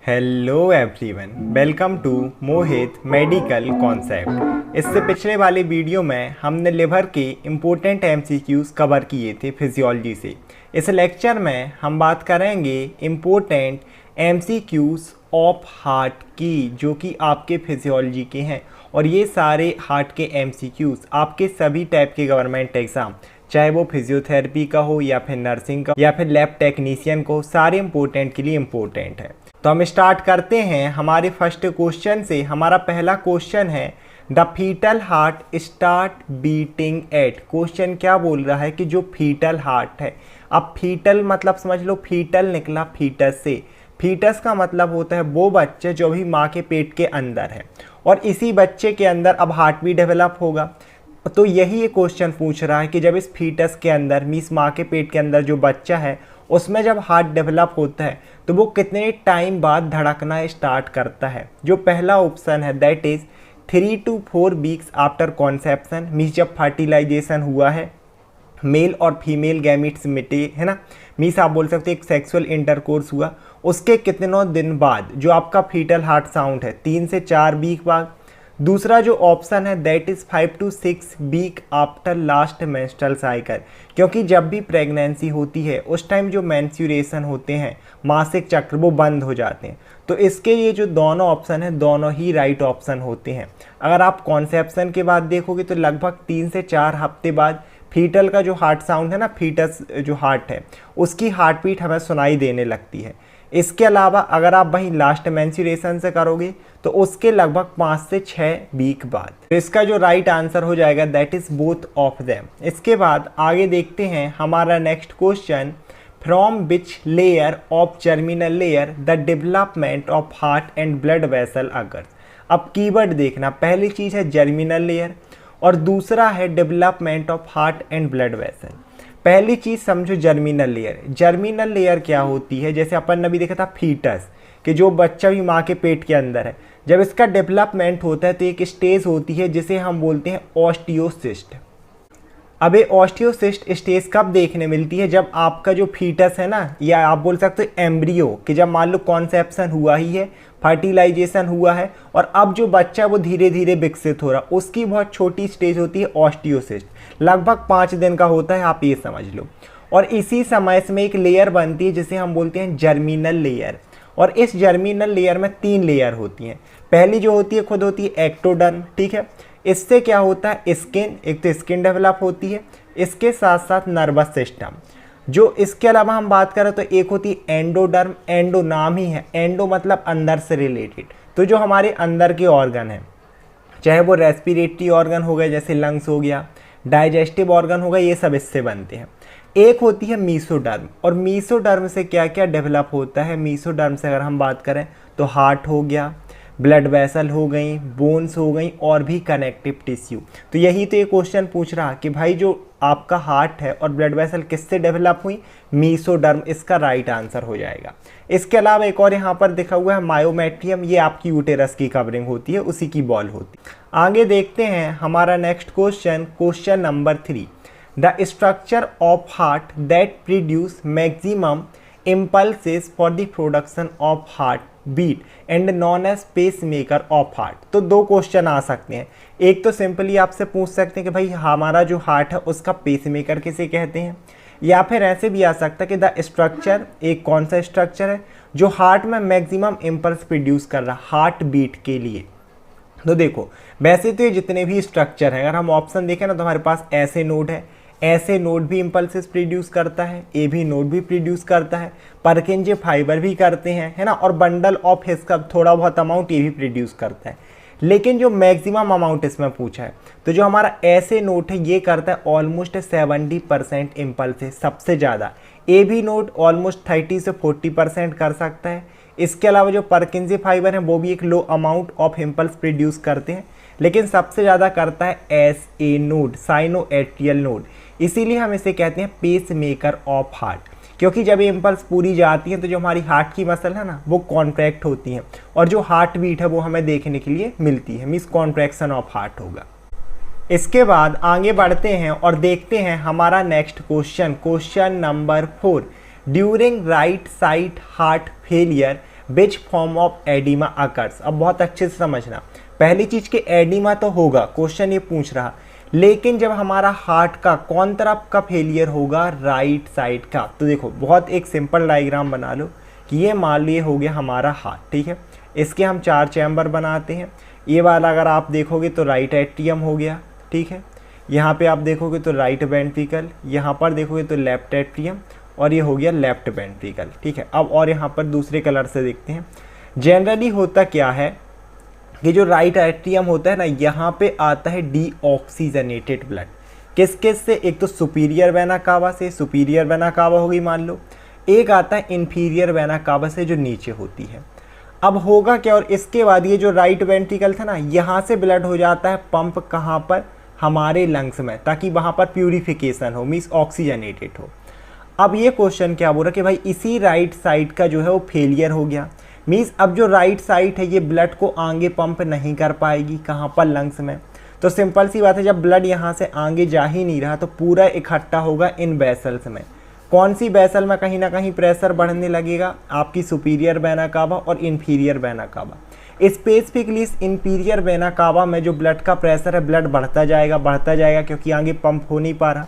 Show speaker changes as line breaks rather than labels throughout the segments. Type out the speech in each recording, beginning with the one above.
Hello everyone, welcome to Mohit medical concept. इससे पिछले वाले वीडियो में हमने लिवर के इम्पोर्टेंट एमसीक्यूज़ कवर किए थे फिजियोलॉजी से। इस लेक्चर में हम बात करेंगे इम्पोर्टेंट एमसीक्यूज़ ऑफ हार्ट की, जो कि आपके फिजियोलॉजी के हैं। और ये सारे हार्ट के एमसीक्यूज़ आपके सभी टाइप के गवर्नमेंट एग्ज़ाम, चाहे वो फिजियोथेरेपी का हो या फिर नर्सिंग का या फिर लैब टेक्नीशियन को, सारे इम्पोर्टेंट के लिए इम्पोर्टेंट है। तो हम स्टार्ट करते हैं हमारे फर्स्ट क्वेश्चन से। हमारा पहला क्वेश्चन है the foetal heart start beating at. Question क्या बोल रहा है कि जो फीटल हार्ट है, अब फीटल मतलब समझ लो फीटल निकला फीटस से। फीटस का मतलब होता है वो बच्चे जो भी माँ के पेट के अंदर है, और इसी बच्चे के अंदर अब हार्ट भी डेवलप होगा। तो यही ये क्वेश्चन पूछ रहा है कि जब इस फीटस के अंदर मींस माँ के पेट के अंदर जो बच्चा है उसमें जब हार्ट डेवलप होता है तो वो कितने टाइम बाद धड़कना स्टार्ट करता है। जो पहला ऑप्शन है that is 3 to 4 weeks after conception, means जब फर्टिलाइजेशन हुआ है, मेल और फीमेल गैमिट्स मिटे है ना, मीन्स आप बोल सकते हैं एक सेक्सुअल इंटरकोर्स हुआ, उसके कितनों दिन बाद जो आपका फीटल हार्ट साउंड है, 3 से 4 वीक बाद। दूसरा जो ऑप्शन है that is 5 to 6 week after last menstrual cycle, क्योंकि जब भी प्रेगनेंसी होती है उस टाइम जो मेंस्ट्रुएशन होते हैं, मासिक चक्र, वो बंद हो जाते हैं। तो इसके ये जो दोनों ऑप्शन है दोनों ही राइट ऑप्शन होते हैं। अगर आप कॉन्सेप्शन के बाद देखोगे तो लगभग 3 से 4 हफ्ते बाद फीटल का जो हार्ट साउंड है ना, फीटस जो हार्ट है उसकी हार्ट बीट हमें सुनाई देने लगती है। इसके अलावा अगर आप वहीं लास्ट मेंस्ट्रुएशन से करोगे तो उसके लगभग 5 से 6 वीक बाद। तो इसका जो राइट आंसर हो जाएगा that is both of them. इसके बाद आगे देखते हैं हमारा next question, from which layer of germinal layer the development of heart and blood vessel occurs. अब कीवर्ड देखना, पहली चीज़ है जर्मिनल लेयर और दूसरा है development of heart and blood vessel. पहली चीज़ समझो जर्मिनल लेयर। जर्मिनल लेयर क्या होती है, जैसे अपन ने भी देखा था फीटस कि जो बच्चा भी माँ के पेट के अंदर है, जब इसका डेवलपमेंट होता है तो एक स्टेज होती है जिसे हम बोलते हैं ऑस्टियोसिस्ट। अब ये ऑस्टियोसिस्ट स्टेज कब देखने मिलती है, जब आपका जो फीटस है ना, या आप बोल सकते हो एम्ब्रियो, कि जब मान लो कॉन्सेप्शन हुआ ही है, फर्टिलाइजेशन हुआ है और अब जो बच्चा वो धीरे धीरे विकसित हो रहा, उसकी बहुत छोटी स्टेज होती है ऑस्टियोसिस्ट, लगभग 5 दिन का होता है, आप ये समझ लो। और इसी समय में एक लेयर बनती है जिसे हम बोलते हैं जर्मिनल लेयर। और इस जर्मिनल लेयर में 3 लेयर होती हैं। पहली जो होती है खुद होती है एक्टोडर्म, ठीक है। इससे क्या होता है, स्किन, एक तो स्किन डेवलप होती है, इसके साथ साथ नर्वस सिस्टम। जो इसके अलावा हम बात करें तो एक होती है एंडोडर्म, एंडो नाम ही है, एंडो मतलब अंदर से रिलेटेड। तो जो हमारे अंदर के ऑर्गन हैं, चाहे वो रेस्पिरेटरी ऑर्गन हो गए जैसे लंग्स हो गया, डाइजेस्टिव ऑर्गन हो गया, ये सब इससे बनते हैं। एक होती है मीसोडर्म, और मीसोडर्म से क्या क्या डेवलप होता है, मीसोडर्म से अगर हम बात करें तो हार्ट हो गया, ब्लड वेसल हो गई, बोन्स हो गई और भी कनेक्टिव टिश्यू। तो यही तो ये क्वेश्चन पूछ रहा कि भाई जो आपका हार्ट है और ब्लड वेसल किससे डेवलप हुई, मीसोडर्म, इसका राइट आंसर हो जाएगा। इसके अलावा एक और यहाँ पर दिखा हुआ है मायोमेट्रियम, ये आपकी यूटेरस की कवरिंग होती है, उसी की बॉल होती है। आगे देखते हैं हमारा next question, question number 3, the structure of heart that produce maximum impulses for the production of heart beat and known as pacemaker of heart. तो 2 क्वेश्चन आ सकते हैं। एक तो सिंपली आपसे पूछ सकते हैं कि भाई हमारा जो हार्ट है उसका पेस मेकर किसे कहते हैं, या फिर ऐसे भी आ सकता है कि द स्ट्रक्चर, एक कौन सा स्ट्रक्चर है जो हार्ट में मैक्सिमम इम्पल्स प्रोड्यूस कर रहा हार्ट बीट के लिए। तो देखो वैसे तो ये जितने भी स्ट्रक्चर हैं, अगर हम ऑप्शन देखें ना तो हमारे पास ऐसे नोड है, ऐसे नोड भी इम्पल्सेस प्रोड्यूस करता है, ए भी नोड भी प्रोड्यूस करता है, परकिंजे फाइबर भी करते हैं, है ना, और बंडल ऑफ हिस्कब थोड़ा बहुत अमाउंट ये भी प्रोड्यूस करता है। लेकिन जो मैक्सिमम अमाउंट इसमें पूछा है तो जो हमारा ऐसे नोड है ये करता है ऑलमोस्ट 70% इम्पल्सेस, सबसे ज़्यादा। ए भी नोड ऑलमोस्ट 30 से 40% कर सकता है। इसके अलावा जो परकिंजे फाइबर हैं वो भी एक लो अमाउंट ऑफ इम्पल्स प्रोड्यूस करते हैं, लेकिन सबसे ज़्यादा करता है S A node, sinoatrial node. इसीलिए हम इसे कहते हैं पेस मेकर ऑफ हार्ट, क्योंकि जब ये इम्पल्स पूरी जाती है तो जो हमारी हार्ट की मसल है ना वो कॉन्ट्रैक्ट होती हैं, और जो हार्ट बीट है वो हमें देखने के लिए मिलती है, मीन्स कॉन्ट्रैक्शन ऑफ हार्ट होगा। इसके बाद आगे बढ़ते हैं और देखते हैं हमारा next question, question number 4, during right side heart failure which form of oedema occurs. अब बहुत अच्छे से समझना, पहली चीज के एडिमा तो होगा, क्वेश्चन ये पूछ रहा, लेकिन जब हमारा हार्ट का कौन तरफ का फेलियर होगा, राइट साइड का। तो देखो बहुत एक सिंपल डायग्राम बना लो कि ये मान लो ये हो गया हमारा हार्ट, ठीक है। इसके हम 4 चैम्बर बनाते हैं। ये वाला अगर आप देखोगे तो राइट एट्रियम हो गया, ठीक है। यहाँ पे आप देखोगे तो राइट वेंट्रिकल, यहाँ पर देखोगे तो लेफ्ट एट्रियम, और ये हो गया लेफ्ट वेंट्रिकल, ठीक है। अब और यहाँ पर दूसरे कलर से देखते हैं। जनरली होता क्या है कि जो राइट एट्रियम होता है ना, यहाँ पे आता है डीऑक्सीजनेटेड ब्लड। किस किस से, एक तो सुपीरियर वेना कावा से, सुपीरियर वेना कावा होगी मान लो, एक आता है इंफीरियर वेना कावा से जो नीचे होती है। अब होगा क्या, और इसके बाद ये जो राइट वेंट्रिकल था ना, यहाँ से ब्लड हो जाता है पंप कहाँ पर, हमारे लंग्स में, ताकि वहाँ पर प्यूरिफिकेशन हो, मीन्स ऑक्सीजनेटेड हो। अब ये क्वेश्चन क्या बोल रहा है कि भाई इसी राइट साइड का जो है वो फेलियर हो गया, मीन्स अब जो राइट साइड है ये ब्लड को आगे पंप नहीं कर पाएगी, कहाँ पर, लंग्स में। तो सिंपल सी बात है, जब ब्लड यहाँ से आगे जा ही नहीं रहा तो पूरा इकट्ठा होगा इन वेसल्स में। कौन सी वेसल में कहीं ना कहीं प्रेशर बढ़ने लगेगा, आपकी सुपीरियर वेना कावा और इन्फीरियर वेना कावा। स्पेसिफिकली इस इंफीरियर वेना कावा में जो ब्लड का प्रेशर है, ब्लड बढ़ता जाएगा क्योंकि आगे पंप हो नहीं पा रहा,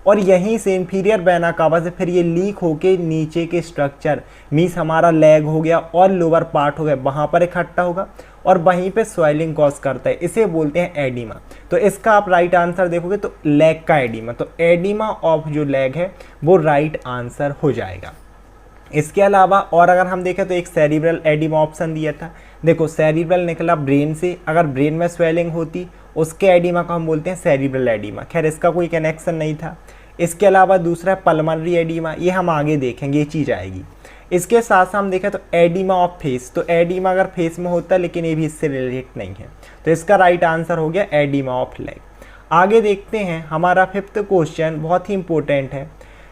और यहीं से इंफीरियर वेना कावा से फिर ये लीक होके नीचे के स्ट्रक्चर, मीन्स हमारा लेग हो गया और लोअर पार्ट हो गया, वहाँ पर इकट्ठा होगा और वहीं पे स्वेलिंग कॉज करता है, इसे बोलते हैं एडिमा। तो इसका आप राइट आंसर देखोगे तो लेग का एडिमा, तो एडिमा ऑफ जो लेग है वो राइट आंसर हो जाएगा। इसके अलावा और अगर हम देखें तो एक सेरिब्रल एडिमा ऑप्शन दिया था। देखो सेरिब्रल निकला ब्रेन से, अगर ब्रेन में स्वेलिंग होती उसके एडिमा को हम बोलते हैं सेरिब्रल एडिमा, खैर इसका कोई कनेक्शन नहीं था। इसके अलावा दूसरा है पल्मोनरी एडिमा, ये हम आगे देखेंगे, ये चीज़ आएगी। इसके साथ साथ हम देखें तो एडिमा ऑफ फेस, तो एडिमा अगर फेस में होता है लेकिन ये भी इससे रिलेटेड नहीं है, तो इसका राइट आंसर हो गया एडिमा ऑफ लेग। आगे देखते हैं, हमारा 5th क्वेश्चन बहुत ही इंपॉर्टेंट है।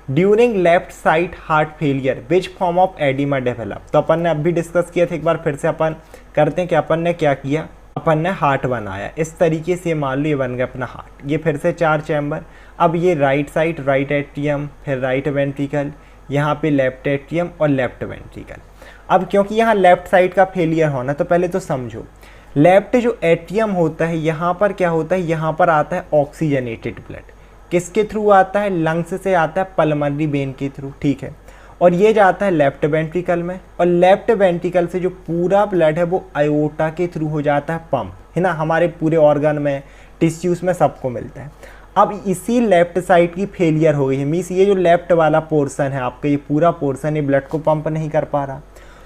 During left side heart failure which form of oedema develop. तो अपन ने अभी डिस्कस किया था, एक बार फिर से अपन करते हैं कि अपन ने क्या किया, अपन ने हार्ट बनाया इस तरीके से, मान लो ये बन गया अपना हार्ट, ये फिर से 4 चैम्बर। अब ये राइट साइड, राइट एट्रियम, फिर राइट वेंट्रिकल, यहाँ पे लेफ्ट एट्रियम और लेफ्ट वेंट्रिकल। अब क्योंकि यहाँ लेफ्ट साइड का फेलियर होना, तो पहले तो समझो लेफ्ट जो एट्रियम होता है यहाँ पर क्या होता है, यहाँ पर आता है ऑक्सीजनेटेड ब्लड, किसके थ्रू आता है, लंग्स से आता है, पल्मोनरी वेन के थ्रू, ठीक है। और ये जाता है लेफ्ट वेंट्रिकल में, और लेफ्ट वेंट्रिकल से जो पूरा ब्लड है वो आयोटा के थ्रू हो जाता है पंप, है ना, हमारे पूरे ऑर्गन में, टिश्यूज़ में सबको मिलता है। अब इसी लेफ्ट साइड की फेलियर हो गई है, मीन्स ये जो लेफ्ट वाला पोर्शन है आपका, ये पूरा पोर्शन, ये ब्लड को पंप नहीं कर पा रहा।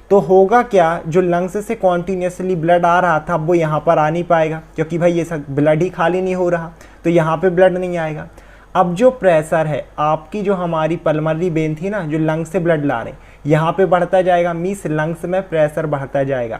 तो होगा क्या, जो लंग्स से कॉन्टीन्यूसली ब्लड आ रहा था अब वो यहाँ पर आ नहीं पाएगा, क्योंकि भाई ये सब ब्लड ही खाली नहीं हो रहा, तो यहाँ पे ब्लड नहीं आएगा। अब जो प्रेशर है आपकी, जो हमारी पल्मोनरी वेन थी ना, जो लंग्स से ब्लड ला रहे, यहाँ पे बढ़ता जाएगा, मीन्स लंग्स में प्रेशर बढ़ता जाएगा,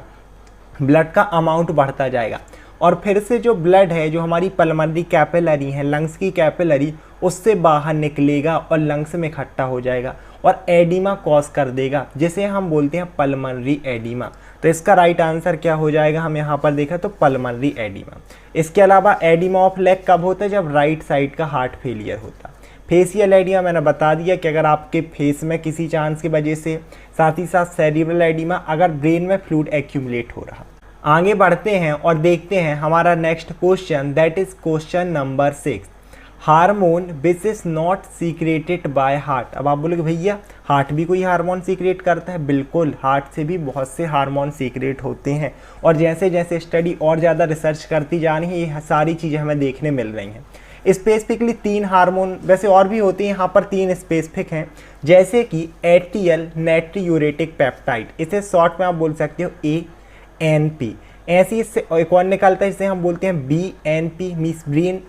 ब्लड का अमाउंट बढ़ता जाएगा, और फिर से जो ब्लड है, जो हमारी पल्मोनरी कैपिलरी है, लंग्स की कैपिलरी, उससे बाहर निकलेगा और लंग्स में इकट्ठा हो जाएगा और एडिमा कॉज कर देगा, जिसे हम बोलते हैं पल्मोनरी एडिमा। तो इसका राइट आंसर क्या हो जाएगा, हम यहाँ पर देखा तो पल्मोनरी एडिमा। इसके अलावा एडिमा ऑफ लेग कब होता है, जब राइट साइड का हार्ट फेलियर होता है। फेसियल एडिमा मैंने बता दिया कि अगर आपके फेस में किसी चांस की वजह से, साथ ही साथ सेरिब्रल एडिमा अगर ब्रेन में फ्लूइड एक्यूमुलेट हो रहा। आगे बढ़ते हैं और देखते हैं हमारा next question, that is question number 6, hormone which is not secreted by heart. अब आप बोलोगे भैया हार्ट भी कोई हार्मोन सीक्रेट करता है, बिल्कुल, हार्ट से भी बहुत से हार्मोन सीक्रेट होते हैं, और जैसे जैसे स्टडी और ज़्यादा रिसर्च करती जा रही है, ये सारी चीज़ें हमें देखने मिल रही हैं। स्पेसिफिकली 3 हार्मोन, वैसे और भी होती हैं, यहाँ पर 3 स्पेसिफिक हैं, जैसे कि एटीएल नाइट्रियूरेटिक पेप्टाइड, इसे शॉर्ट में आप बोल सकते हो ANP। ऐसी इससे एक और निकलता है, इसे हम बोलते हैं BNP, मीन्स ब्रेन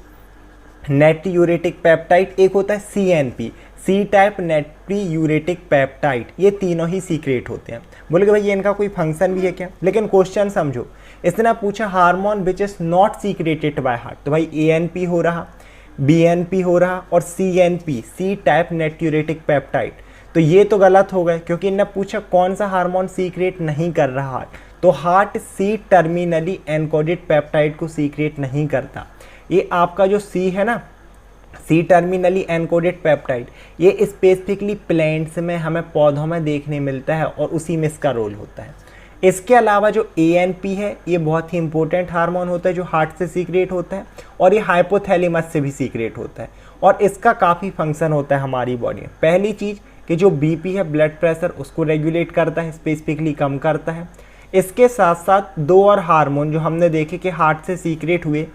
नाइट्रियूरेटिक पेप्टाइड। एक होता है CNP, सी टाइप नाइट्रियूरेटिक पेप्टाइड, ये तीनों ही सीक्रेट होते हैं। बोलोगे भाई ये इनका कोई फंक्शन भी है क्या, लेकिन क्वेश्चन समझो, इसने पूछा hormone which is not secreted by heart, तो भाई ANP हो रहा, BNP हो रहा और CNP, सी टाइप नाइट्रियूरेटिक पेप्टाइड। तो ये तो गलत हो गए, क्योंकि इन्हें पूछा कौन सा हार्मोन सीक्रेट नहीं कर रहा हार्ट, तो heart C terminally encoded peptide को सीक्रेट नहीं करता। ये आपका जो C है ना, C टर्मिनली एनकोडेड पेप्टाइड, ये स्पेसिफिकली प्लांट्स में, हमें पौधों में देखने मिलता है और उसी में इसका रोल होता है। इसके अलावा जो ANP है ये बहुत ही इंपॉर्टेंट हार्मोन होता है जो हार्ट से सीक्रेट होता है और ये हाइपोथैलेमस से भी सीक्रेट होता है और इसका काफ़ी फंक्शन होता है हमारी बॉडी में। पहली चीज़ कि जो BP है, ब्लड प्रेशर, उसको रेगुलेट करता है, स्पेसिफिकली कम करता है। इसके साथ साथ दो और हार्मोन जो हमने देखे कि हार्ट से सीक्रेट हुए,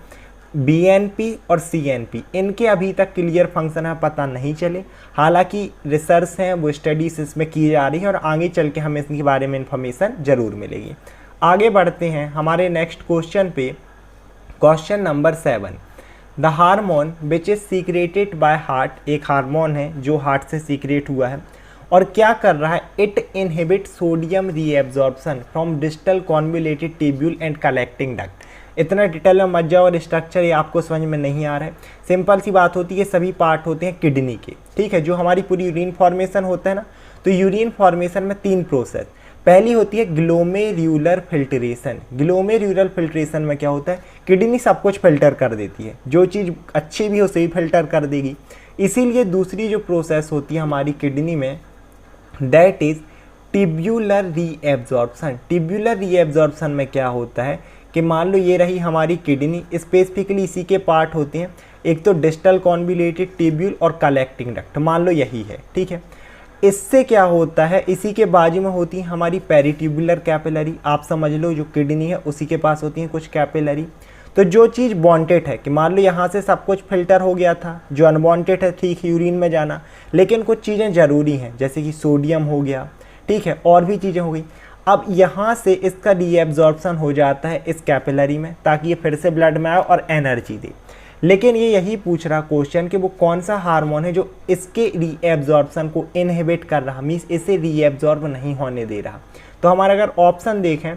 BNP और CNP, इनके अभी तक क्लियर फंक्शन है पता नहीं चले। हालांकि रिसर्च हैं वो स्टडीज इसमें की जा रही है और आगे चल के हमें इसके बारे में इंफॉर्मेशन ज़रूर मिलेगी। आगे बढ़ते हैं हमारे नेक्स्ट क्वेश्चन पे। Question number 7, the hormone which is secreted by heart, एक हार्मोन है जो हार्ट से सीक्रेट हुआ है और क्या कर रहा है, it inhibit sodium reabsorption from distal convoluted tubule and collecting duct. इतना डिटेल में मत जाओ और स्ट्रक्चर ये आपको समझ में नहीं आ रहा है। सिंपल सी बात होती है, सभी पार्ट होते हैं किडनी के, ठीक है। जो हमारी पूरी यूरिन फॉर्मेशन होता है ना, तो यूरिन फॉर्मेशन में 3 प्रोसेस। पहली होती है ग्लोमेरुलर फिल्ट्रेशन। ग्लोमेरुलर फिल्ट्रेशन में क्या होता है, किडनी सब कुछ फिल्टर कर देती है, जो चीज़ अच्छी भी हो सही फिल्टर कर देगी। इसीलिए दूसरी जो प्रोसेस होती है हमारी किडनी में, that is tubular reabsorption. Tubular reabsorption में क्या होता है कि मान लो ये रही हमारी किडनी, स्पेसिफिकली इसी के पार्ट होते हैं, एक तो डिस्टल कॉन्वोल्यूटेड ट्यूब्यूल और कलेक्टिंग डक्ट, मान लो यही है, ठीक है। इससे क्या होता है, इसी के बाजू में होती है हमारी पेरिट्यूबुलर कैपिलरी। आप समझ लो जो किडनी है उसी के पास होती हैं कुछ कैपिलरी। तो जो चीज़ वांटेड है कि मान लो यहाँ से सब कुछ फिल्टर हो गया था, जो अनवांटेड है ठीक यूरिन में जाना, लेकिन कुछ चीज़ें ज़रूरी हैं जैसे कि सोडियम हो गया, ठीक है, और भी चीज़ें हो गई। अब यहाँ से इसका रीएब्जॉर्प्शन हो जाता है इस कैपिलरी में ताकि ये फिर से ब्लड में आए और एनर्जी दे। लेकिन ये यही पूछ रहा क्वेश्चन कि वो कौन सा हार्मोन है जो इसके रीएब्जॉर्प्शन को इनहिबिट कर रहा, मीन्स इसे रीएब्जॉर्ब नहीं होने दे रहा। तो हमारा अगर ऑप्शन देखें,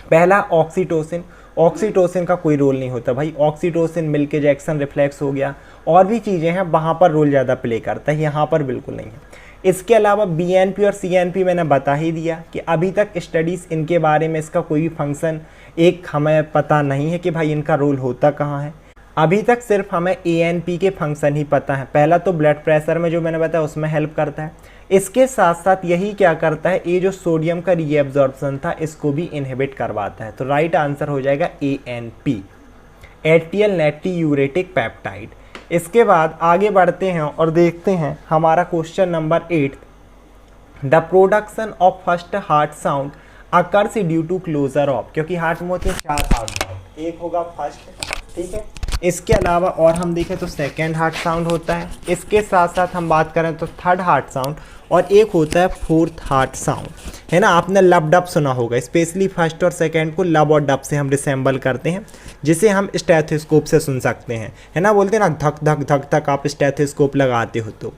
पहला ऑक्सीटोसिन। ऑक्सीटोसिन का कोई रोल नहीं होता भाई, ऑक्सीटोसिन मिल्क जैक्सन रिफ्लेक्स हो गया, और भी चीज़ें हैं वहाँ पर रोल ज़्यादा प्ले करता है, यहाँ पर बिल्कुल नहीं है। इसके अलावा BNP और CNP मैंने बता ही दिया कि अभी तक स्टडीज़ इनके बारे में, इसका कोई भी फंक्शन एक हमें पता नहीं है कि भाई इनका रोल होता कहाँ है। अभी तक सिर्फ हमें ANP के फंक्शन ही पता है। पहला तो ब्लड प्रेशर में जो मैंने बताया उसमें हेल्प करता है, इसके साथ साथ यही क्या करता है, ये जो सोडियम का रीएब्जॉर्प्शन था इसको भी इनहिबिट करवाता है। तो राइट आंसर हो जाएगा ANP, एटियल नाइट्रियूरेटिक पेप्टाइड। इसके बाद आगे बढ़ते हैं और देखते हैं हमारा question number 8, the production of first heart sound occurs due to closure of, क्योंकि हार्ट में होते हैं 4 हार्ट साउंड, एक होगा फर्स्ट, ठीक है। इसके अलावा और हम देखें तो सेकेंड हार्ट साउंड होता है, इसके साथ साथ हम बात करें तो थर्ड हार्ट साउंड, और एक होता है फोर्थ हार्ट साउंड, है ना। आपने लब डब सुना होगा, स्पेशली फर्स्ट और सेकंड को लब और डब से हम रिसेंबल करते हैं, जिसे हम स्टेथोस्कोप से सुन सकते हैं, है ना। बोलते हैं ना धक धक धक धक, आप स्टेथोस्कोप लगाते हो तो।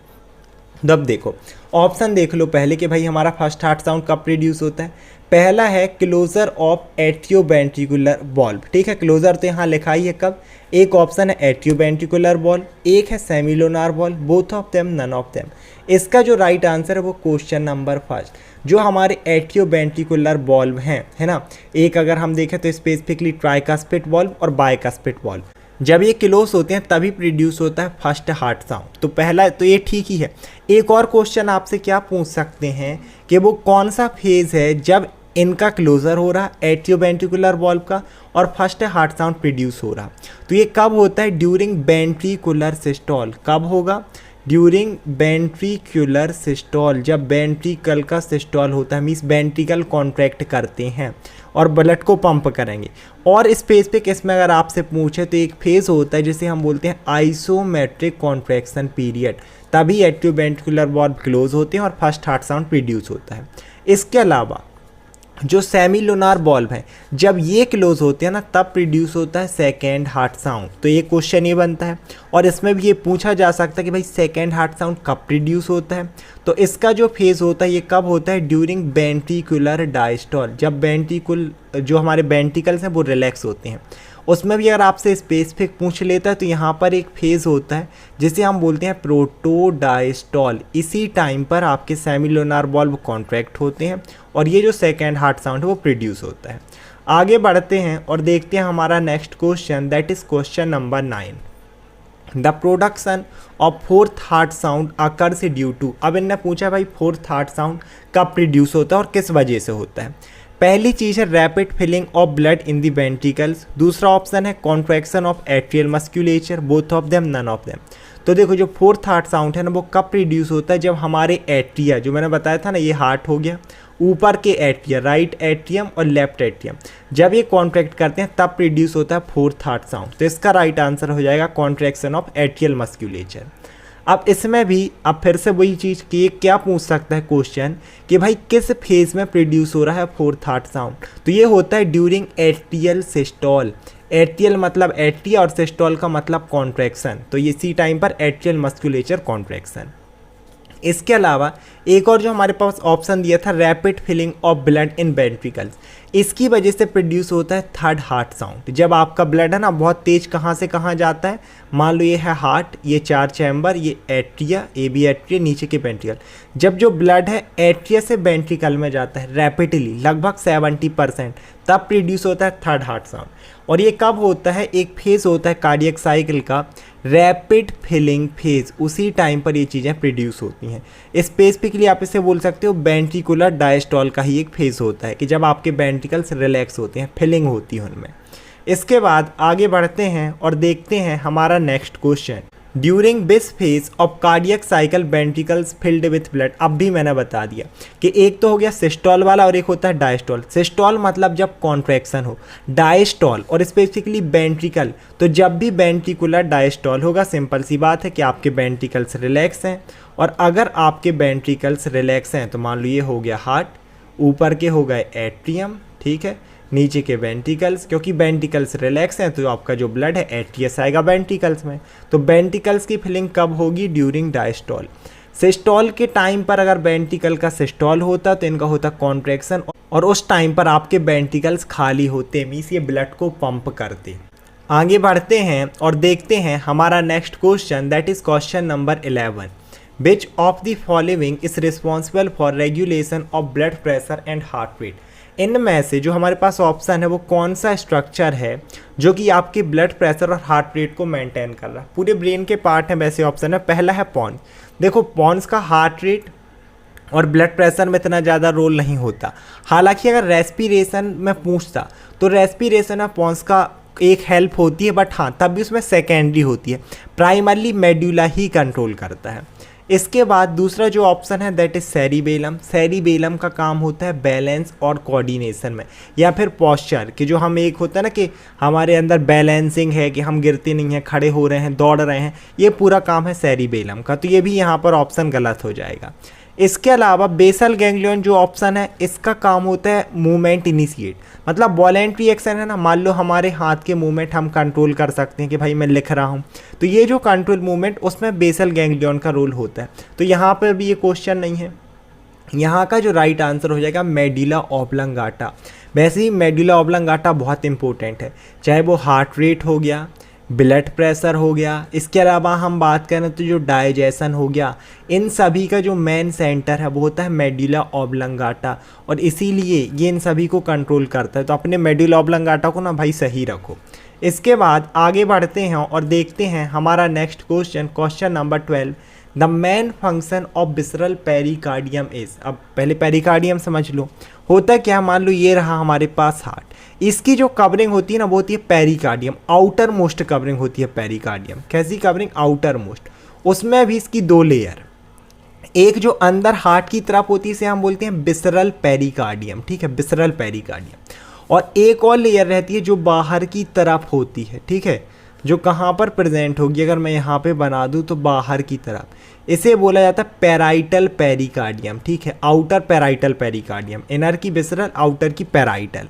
अब देखो ऑप्शन देख लो पहले कि भाई हमारा फर्स्ट हार्ट साउंड कब प्रोड्यूस होता है। पहला है क्लोजर ऑफ एट्रियोवेंट्रिकुलर वॉल्व, ठीक है, क्लोजर तो यहाँ लिखा ही है कब। एक ऑप्शन है एट्रियोवेंट्रिकुलर वॉल्व, एक है semilunar valve, both of them none of them. इसका जो राइट आंसर है वो क्वेश्चन नंबर 1, जो हमारे एट्रियोवेंट्रिकुलर वॉल्व हैं, है ना। एक अगर हम देखें तो स्पेसिफिकली ट्राइकास्पिड वॉल्व और बाइकास्पिड वॉल्व, जब ये क्लोज होते हैं तभी प्रोड्यूस होता है फर्स्ट हार्ट साउंड। तो पहला तो ये ठीक ही है। एक और क्वेश्चन आपसे क्या पूछ सकते हैं कि वो कौन सा फेज़ है जब इनका क्लोजर हो रहा एट्रियोवेंट्रिकुलर वॉल्व का और फर्स्ट हार्ट साउंड प्रोड्यूस हो रहा। तो ये कब होता है, ड्यूरिंग वेंट्रिकुलर सिस्टोल। कब होगा, ड्यूरिंग वेंट्रिकुलर सिस्टोल, जब वेंट्रिकल का सिस्टोल होता है, मीन्स वेंट्रिकल कॉन्ट्रैक्ट करते हैं और ब्लड को पंप करेंगे। और स्पेसिफिक इसमें अगर आपसे पूछे तो एक फेज़ होता है जिसे हम बोलते हैं आइसोमेट्रिक कॉन्ट्रैक्शन पीरियड, तभी एट्रियोवेंट्रिकुलर वॉल्व क्लोज होते हैं और फर्स्ट हार्ट साउंड प्रोड्यूस होता है। इसके अलावा जो सेमिलोनार वॉल्व है, जब ये क्लोज होते हैं ना तब प्रोड्यूस होता है सेकेंड हार्ट साउंड। तो ये क्वेश्चन ये बनता है और इसमें भी ये पूछा जा सकता है कि भाई सेकेंड हार्ट साउंड कब प्रोड्यूस होता है। तो इसका जो फेज़ होता है ये कब होता है, ड्यूरिंग वेंट्रिकुलर डायस्टोल, जब वेंट्रिकुल जो हमारे वेंट्रिकल्स हैं वो रिलैक्स होते हैं। उसमें भी अगर आपसे स्पेसिफिक पूछ लेता है तो यहाँ पर एक फेज़ होता है जिसे हम बोलते हैं प्रोटोडायस्टोल। इसी टाइम पर आपके सेमिलोनार वॉल्व कॉन्ट्रैक्ट होते हैं और ये जो सेकेंड हार्ट साउंड है वो प्रोड्यूस होता है। आगे बढ़ते हैं और देखते हैं हमारा next question, that is question number 9, the production of fourth heart sound occurs due to. अब इनने पूछा भाई फोर्थ हार्ट साउंड कब प्रोड्यूस होता है और किस वजह से होता है। पहली चीज़ है rapid filling of blood in the ventricles, दूसरा ऑप्शन है contraction of atrial musculature, both of them none of them. तो देखो जो फोर्थ हार्ट साउंड है ना वो कब प्रोड्यूस होता है, जब हमारे एट्रिया, जो मैंने बताया था ना ये हार्ट हो गया, ऊपर के एट्रिया, राइट एट्रियम और लेफ्ट एट्रियम, जब ये कॉन्ट्रैक्ट करते हैं तब प्रोड्यूस होता है फोर्थ हार्ट साउंड। तो इसका राइट आंसर हो जाएगा कॉन्ट्रैक्शन ऑफ एट्रियल मस्कुलेचर। अब इसमें भी अब फिर से वही चीज़ कि क्या पूछ सकता है क्वेश्चन कि भाई किस फेज में प्रोड्यूस हो रहा है फोर्थ हार्ट साउंड, तो ये होता है ड्यूरिंग एट्रियल सिस्टोल। एट्रियल मतलब एट्रिया और सिस्टोल का मतलब कॉन्ट्रैक्शन, तो इसी टाइम पर एट्रियल मस्कुलेचर कॉन्ट्रैक्शन। इसके अलावा एक और जो हमारे पास ऑप्शन दिया था rapid filling of blood in ventricles, इसकी वजह से प्रोड्यूस होता है थर्ड हार्ट साउंड। जब आपका ब्लड है ना बहुत तेज कहाँ से कहाँ जाता है, मान लो ये है हार्ट, ये 4 चैम्बर, ये एट्रिया, ए बी एट्रिया, नीचे के वेंट्रिकल, जब जो ब्लड है एट्रिया से वेंट्रिकल में जाता है रैपिडली लगभग 70%, तब प्रोड्यूस होता है थर्ड हार्ट साउंड। और ये कब होता है, एक फेज़ होता है कार्डियक साइकिल का रैपिड फिलिंग फेज, उसी टाइम पर ये चीज़ें प्रोड्यूस होती हैं। स्पेसिफिकली आप इसे बोल सकते हो वेंट्रिकुलर डायस्टॉल का ही एक फेज होता है कि जब आपके वेंट्रिकल्स रिलैक्स होते हैं, फिलिंग होती है उनमें। इसके बाद आगे बढ़ते हैं और देखते हैं हमारा next question, during this phase of cardiac cycle ventricles filled with blood. अब भी मैंने बता दिया कि एक तो हो गया सिस्टोल वाला और एक होता है डायस्टोल। सिस्टोल मतलब जब कॉन्ट्रैक्शन हो, डायस्टोल और स्पेसिफिकली वेंट्रिकल, तो जब भी वेंट्रिकुलर डायस्टोल होगा, सिंपल सी बात है कि आपके वेंट्रिकल्स रिलैक्स हैं। और अगर आपके वेंट्रिकल्स रिलैक्स हैं तो मान लो ये हो गया हार्ट, ऊपर के हो गए एट्रियम, ठीक है, नीचे के वेंट्रिकल्स, क्योंकि वेंट्रिकल्स रिलैक्स हैं तो आपका जो ब्लड है एट्रियस आएगा वेंट्रिकल्स में। तो वेंट्रिकल्स की फिलिंग कब होगी, ड्यूरिंग डायस्टोल। सिस्टोल के टाइम पर अगर वेंट्रिकल का सिस्टोल होता तो इनका होता कॉन्ट्रैक्शन, और उस टाइम पर आपके वेंट्रिकल्स खाली होते, मीन्स ये ब्लड को पंप करते। आगे बढ़ते हैं और देखते हैं हमारा next question, that is question number 11। Which of the following is responsible for regulation of blood pressure and heart rate. इनमें से जो हमारे पास ऑप्शन है वो कौन सा स्ट्रक्चर है जो कि आपके ब्लड प्रेशर और हार्ट रेट को मेंटेन कर रहा है। पूरे ब्रेन के पार्ट हैं वैसे ऑप्शन है। पहला है पॉन्स। देखो पॉन्स का हार्ट रेट और ब्लड प्रेशर में इतना ज़्यादा रोल नहीं होता, हालांकि अगर रेस्पिरेशन में पूछता तो रेस्पिरेशन में पॉन्स का एक हेल्प होती है, बट हाँ तब भी उसमें सेकेंडरी होती है, प्राइमरली मेडुला ही कंट्रोल करता है। इसके बाद दूसरा जो ऑप्शन है दैट इज सेरिबेलम। सेरिबेलम का काम होता है बैलेंस और कोऑर्डिनेशन में, या फिर पॉस्चर कि जो हम एक होता है ना कि हमारे अंदर बैलेंसिंग है कि हम गिरते नहीं हैं, खड़े हो रहे हैं, दौड़ रहे हैं, ये पूरा काम है सेरिबेलम का। तो ये भी यहाँ पर ऑप्शन गलत हो जाएगा। इसके अलावा बेसल गैंग्लियन जो ऑप्शन है इसका काम होता है मूवमेंट इनिशिएट, मतलब वॉलेंट्री एक्शन है ना, मान लो हमारे हाथ के मूवमेंट हम कंट्रोल कर सकते हैं कि भाई मैं लिख रहा हूँ, तो ये जो कंट्रोल मूवमेंट उसमें बेसल गैंग्लियन का रोल होता है। तो यहाँ पर भी ये क्वेश्चन नहीं है, यहाँ का जो राइट आंसर हो जाएगा मेडुला ऑब्लंगाटा। वैसे ही मेडुला ऑब्लंगाटा बहुत इंपॉर्टेंट है, चाहे वो हार्ट रेट हो गया, ब्लड प्रेशर हो गया, इसके अलावा हम बात करें तो जो डाइजेशन हो गया, इन सभी का जो मेन सेंटर है वो होता है मेडुला ऑब्लंगाटा, और इसीलिए ये इन सभी को कंट्रोल करता है। तो अपने मेडुला ऑब्लंगाटा को ना भाई सही रखो। इसके बाद आगे बढ़ते हैं और देखते हैं हमारा next question, question number 12। The main function of visceral pericardium is. अब पहले पेरिकार्डियम समझ लो, होता क्या, मान लो ये रहा हमारे पास हार्ट, इसकी जो कवरिंग होती है ना वो होती है पेरिकार्डियम, आउटर मोस्ट कवरिंग होती है पेरिकार्डियम। कैसी कवरिंग, आउटर मोस्ट। उसमें भी इसकी 2 लेयर, एक जो अंदर हार्ट की तरफ होती है इसे हम बोलते हैं विसरल पेरिकार्डियम, ठीक है, विसरल पेरिकार्डियम, और एक और लेयर रहती है जो बाहर की तरफ होती है, ठीक है, जो कहाँ पर प्रेजेंट होगी, अगर मैं यहाँ पे बना दूँ तो बाहर की तरफ, इसे बोला जाता है पेराइटल पेरिकार्डियम, ठीक है, आउटर पेराइटल पेरिकार्डियम, इनर की विसरल, आउटर की पेराइटल।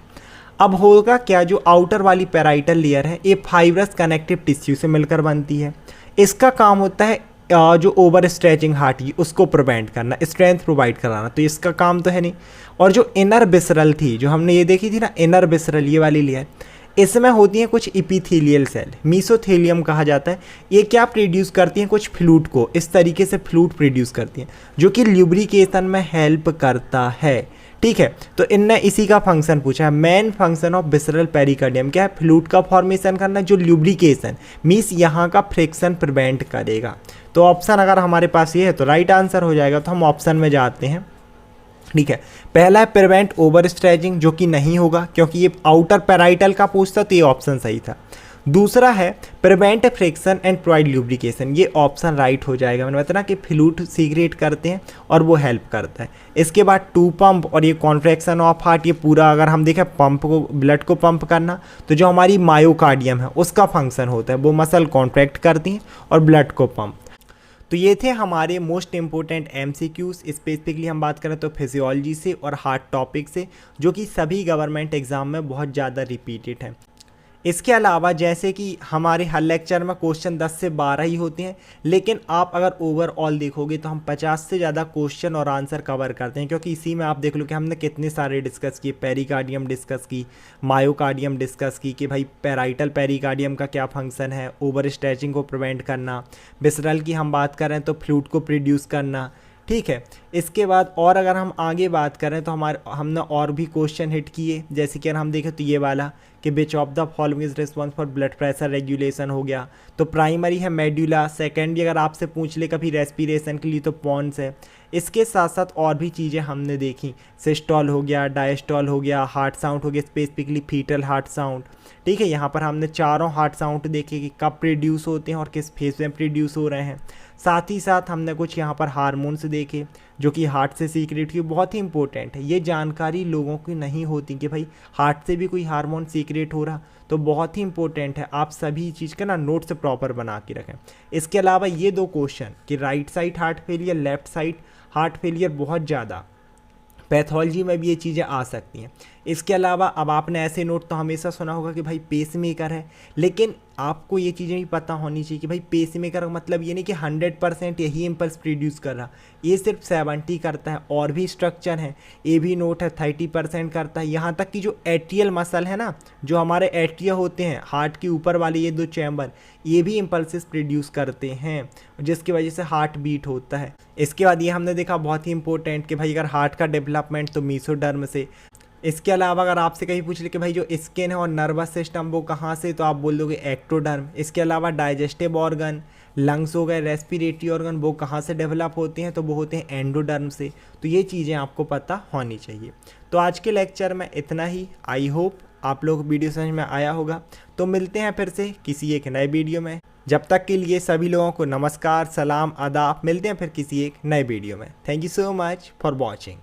अब होगा क्या, जो आउटर वाली पेराइटल लेयर है ये फाइब्रस कनेक्टिव टिश्यू से मिलकर बनती है। इसका काम होता है जो ओवर स्ट्रेचिंग हार्ट की उसको प्रिवेंट करना, स्ट्रेंथ प्रोवाइड कराना, तो इसका काम तो है नहीं। और जो इनर विसरल थी, जो हमने ये देखी थी ना इनर विसरल, ये वाली लेयर, इसमें होती हैं कुछ इपिथेलियल सेल, मीसोथेलियम कहा जाता है। ये क्या प्रोड्यूस करती हैं, कुछ फ्लूइड को, इस तरीके से फ्लूइड प्रोड्यूस करती हैं जो कि ल्यूब्रिकेशन में हेल्प करता है, ठीक है। तो इनने इसी का फंक्शन पूछा है, main function of visceral pericardium क्या है, फ्लूइड का फॉर्मेशन करना, जो ल्यूब्रिकेशन मीन्स यहाँ का फ्रिक्शन प्रिवेंट करेगा। तो ऑप्शन अगर हमारे पास ये है तो राइट आंसर हो जाएगा। तो हम ऑप्शन में जाते हैं, ठीक है। पहला है प्रिवेंट ओवर स्ट्रेचिंग, जो कि नहीं होगा क्योंकि ये आउटर पैराइटल का पूछता तो ये ऑप्शन सही था। दूसरा है prevent friction and provide lubrication, ये ऑप्शन राइट हो जाएगा। मैंने बताया ना कि फ्लूइड सीक्रेट करते हैं और वो हेल्प करता है। इसके बाद टू पंप और ये कॉन्ट्रैक्शन ऑफ हार्ट, ये पूरा अगर हम देखें पंप को, ब्लड को पंप करना, तो जो हमारी मायोकार्डियम है उसका फंक्शन होता है, वो मसल कॉन्ट्रैक्ट करती हैं और ब्लड को पंप। तो ये थे हमारे मोस्ट इंपॉर्टेंट MCQs। स्पेसिफिकली हम बात करें तो फिजियोलॉजी से और हार्ट टॉपिक से, जो कि सभी गवर्नमेंट एग्जाम में बहुत ज़्यादा रिपीटेड हैं। इसके अलावा जैसे कि हमारे हर लेक्चर में क्वेश्चन 10 से 12 ही होते हैं, लेकिन आप अगर ओवरऑल देखोगे तो हम 50 से ज़्यादा क्वेश्चन और आंसर कवर करते हैं, क्योंकि इसी में आप देख लो कि हमने कितने सारे डिस्कस किए। पेरिकार्डियम डिस्कस की, मायोकार्डियम डिस्कस की कि भाई पैराइटल पेरिकार्डियम का क्या फंक्शन है, ओवर स्ट्रेचिंग को प्रिवेंट करना, विसरल की हम बात करें तो फ्लूइड को प्रोड्यूस करना। ठीक है। इसके बाद और अगर हम आगे बात करें तो हमने और भी क्वेश्चन हिट किए, जैसे कि अगर हम देखें तो ये वाला कि which of the following is response for blood pressure regulation हो गया। तो प्राइमरी है मेडुला, सेकेंडरी अगर आपसे पूछ ले कभी रेस्पिरेशन के लिए तो पॉन्स है। इसके साथ साथ और भी चीज़ें हमने देखी, सिस्टोल हो गया, डायस्टोल हो गया, हार्ट साउंड हो गया, स्पेसिफिकली फीटल हार्ट साउंड। ठीक है। यहाँ पर हमने चारों हार्ट साउंड देखे कि कब प्रोड्यूस होते हैं और किस फेज में प्रोड्यूस हो रहे हैं। साथ ही साथ हमने कुछ यहाँ पर हार्मोन्स देखे जो कि हार्ट से सीक्रेट की, बहुत ही इंपॉर्टेंट है। ये जानकारी लोगों की नहीं होती कि भाई हार्ट से भी कोई हार्मोन सीक्रेट हो रहा, तो बहुत ही इंपॉर्टेंट है। आप सभी चीज़ का ना नोट्स प्रॉपर बना के रखें। इसके अलावा ये 2 क्वेश्चन कि right side heart failure, left side heart failure, बहुत ज़्यादा पैथोलॉजी में भी ये चीज़ें आ सकती हैं। इसके अलावा अब आपने ऐसे नोट तो हमेशा सुना होगा कि भाई पेसमेकर है, लेकिन आपको ये चीज़ें भी पता होनी चाहिए कि भाई पेसमेकर का मतलब ये नहीं कि 100% यही इम्पल्स प्रोड्यूस कर रहा, ये सिर्फ 70 करता है। और भी स्ट्रक्चर है, ये भी नोट है 30% करता है। यहाँ तक कि जो एट्रियल मसल है ना, जो हमारे एट्रिया होते हैं हार्ट के ऊपर वाले ये 2 चैम्बर, ये भी इम्पल्सेस प्रोड्यूस करते हैं, जिसकी वजह से हार्ट बीट होता है। इसके बाद ये हमने देखा बहुत ही इंपॉर्टेंट कि भाई अगर हार्ट का डेवलपमेंट तो मीसोडर्म से। इसके अलावा अगर आपसे कहीं पूछ ले कि भाई जो स्किन है और नर्वस सिस्टम वो कहाँ से, तो आप बोल दोगे एक्टोडर्म। इसके अलावा डाइजेस्टिव ऑर्गन, लंग्स हो गए, रेस्पिरेटरी ऑर्गन, वो कहाँ से डेवलप होते हैं, तो वो होते हैं एंडोडर्म से। तो ये चीज़ें आपको पता होनी चाहिए। तो आज के लेक्चर में इतना ही। आई होप आप लोग वीडियो समझ में आया होगा। तो मिलते हैं फिर से किसी एक नए वीडियो में। जब तक के लिए सभी लोगों को नमस्कार, सलाम, आदाब। मिलते हैं फिर किसी एक नए वीडियो में। Thank you so much for watching.